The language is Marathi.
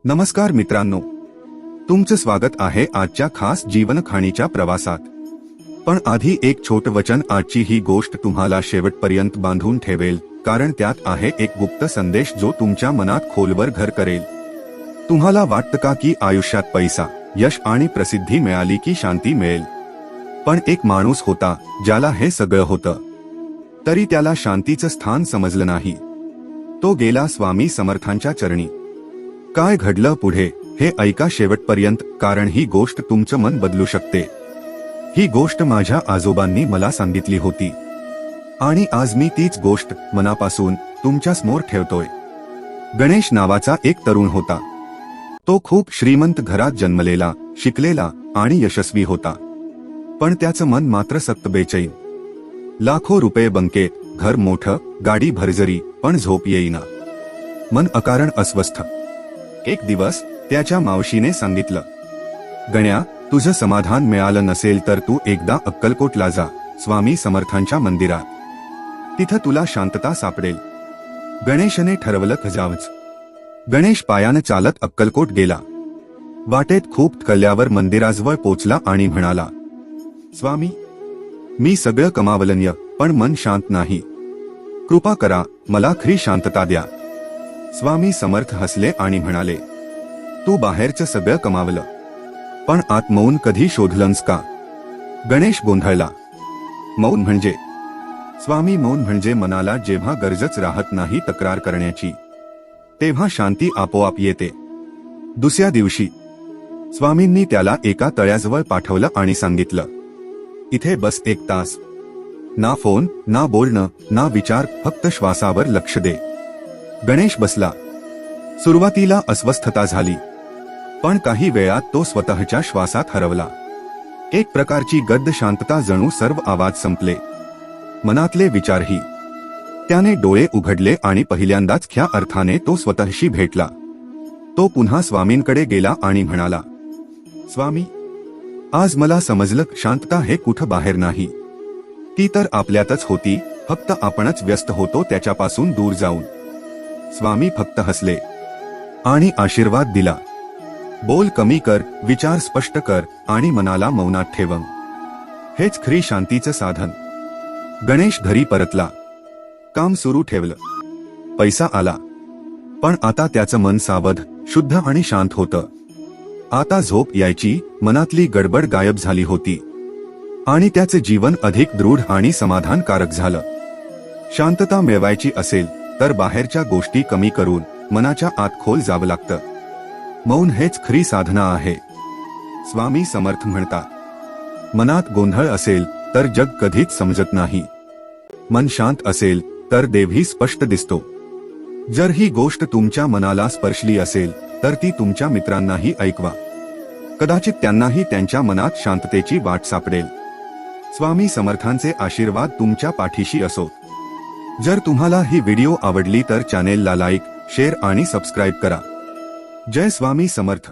नमस्कार मित्रांनो, तुमचं स्वागत आहे आजच्या खास जीवनखाणीच्या प्रवासात। पण आधी एक छोट वचन, आजची ही गोष्ट तुम्हाला शेवटपर्यंत बांधून ठेवेल, कारण त्यात आहे एक गुप्त संदेश जो तुमच्या मनात खोलवर घर करेल। तुम्हाला वाटतं का की आयुष्यात पैसा, यश आणि प्रसिद्धी मिळाली की शांती मिळेल? पण एक माणूस होता ज्याला हे सगळं होतं, तरी त्याला शांतीचं स्थान समजलं नाही। तो गेला स्वामी समर्थांच्या चरणी। काय घडलं पुढे हे ऐका शेवटपर्यंत, कारण ही गोष्ट तुमचं मन बदलू शकते। ही गोष्ट माझ्या आजोबांनी मला सांगितली होती आणि आज मी तीच गोष्ट मनापासून तुमच्या समोर ठेवतोय। गणेश नावाचा एक तरुण होता। तो खूप श्रीमंत घरात जन्मलेला, शिकलेला आणि यशस्वी होता, पण त्याचं मन मात्र सक्त बेचैन। लाखो रुपये बंकेत, घर मोठं, गाडी भरजरी, पण झोप येईना। मन अकारण अस्वस्थ। एक दिवस त्याच्या मावशीने सांगितलं, गण्या, तुझं समाधान मिळालं नसेल तर तू एकदा अक्कलकोटला जा, स्वामी समर्थांच्या मंदिरात। तिथं तुला शांतता सापडेल। गणेशने ठरवलं जावंच। गणेश पायानं चालत अक्कलकोट गेला। वाटेत खूप कल्यावर मंदिराजवळ पोचला आणि म्हणाला, स्वामी, मी सगळं कमावलंय, पण मन शांत नाही। कृपा करा, मला खरी शांतता द्या। स्वामी समर्थ हसले आणि म्हणाले, तू बाहेरचं सगळं कमावलं, पण आत मौन कधी शोधलंस का? गणेश गोंधळला। मौन म्हणजे? स्वामी, मौन म्हणजे मनाला जेव्हा गरजच राहत नाही तक्रार करण्याची, तेव्हा शांती आपोआप येते। दुसऱ्या दिवशी स्वामींनी त्याला एका तळ्याजवळ पाठवलं आणि सांगितलं, इथे बस 1 तास, ना फोन, ना बोलणं, ना विचार, फक्त श्वासावर लक्ष दे। गणेश बसला। सुरुवातीला अस्वस्थता झाली, पण काही वेळात तो स्वतःच्या श्वासात हरवला। एक प्रकारची गद्द शांतता, जणू सर्व आवाज संपले, मनातले विचारही। त्याने डोळे उघडले आणि पहिल्यांदाच खऱ्या अर्थाने तो स्वतःशी भेटला। तो पुन्हा स्वामींकडे गेला आणि म्हणाला, स्वामी, आज मला समजलं, शांतता हे कुठं बाहेर नाही, ती तर आपल्यातच होती, फक्त आपणच व्यस्त होतो त्याच्यापासून दूर जाऊन। स्वामी फक्त हसले आणि आशीर्वाद दिला, बोल कमी कर, विचार स्पष्ट कर आणि मनाला मौनात ठेव, हेच खरी शांतीचं साधन। गणेश घरी परतला, काम सुरू ठेवलं, पैसा आला, पण आता त्याचं मन सावध, शुद्ध आणि शांत होतं। आता झोप यायची, मनातली गडबड गायब झाली होती आणि त्याचे जीवन अधिक दृढ आणि समाधानकारक झालं। शांतता मिळवायची असेल तर बाहेरच्या गोष्टी कमी करून मनाच्या आत खोल जावं लागतं। मौन हेच खरी साधना आहे। स्वामी समर्थ म्हणतात, मनात गोंधळ असेल तर जग कधीच समजत नाही, मन शांत असेल तर देवही स्पष्ट दिसतो। जर ही गोष्ट तुमच्या मनाला स्पर्शली असेल तर ती तुमच्या मित्रांनाही ऐकवा, कदाचित त्यांनाही त्यांच्या मनात शांततेची वाट सापडेल। स्वामी समर्थांचे आशीर्वाद तुमच्या पाठीशी असो। जर तुम्हाला ही व्हिडिओ आवडली तर चॅनेलला लाईक, शेअर आणि सबस्क्राईब करा। जय स्वामी समर्थ।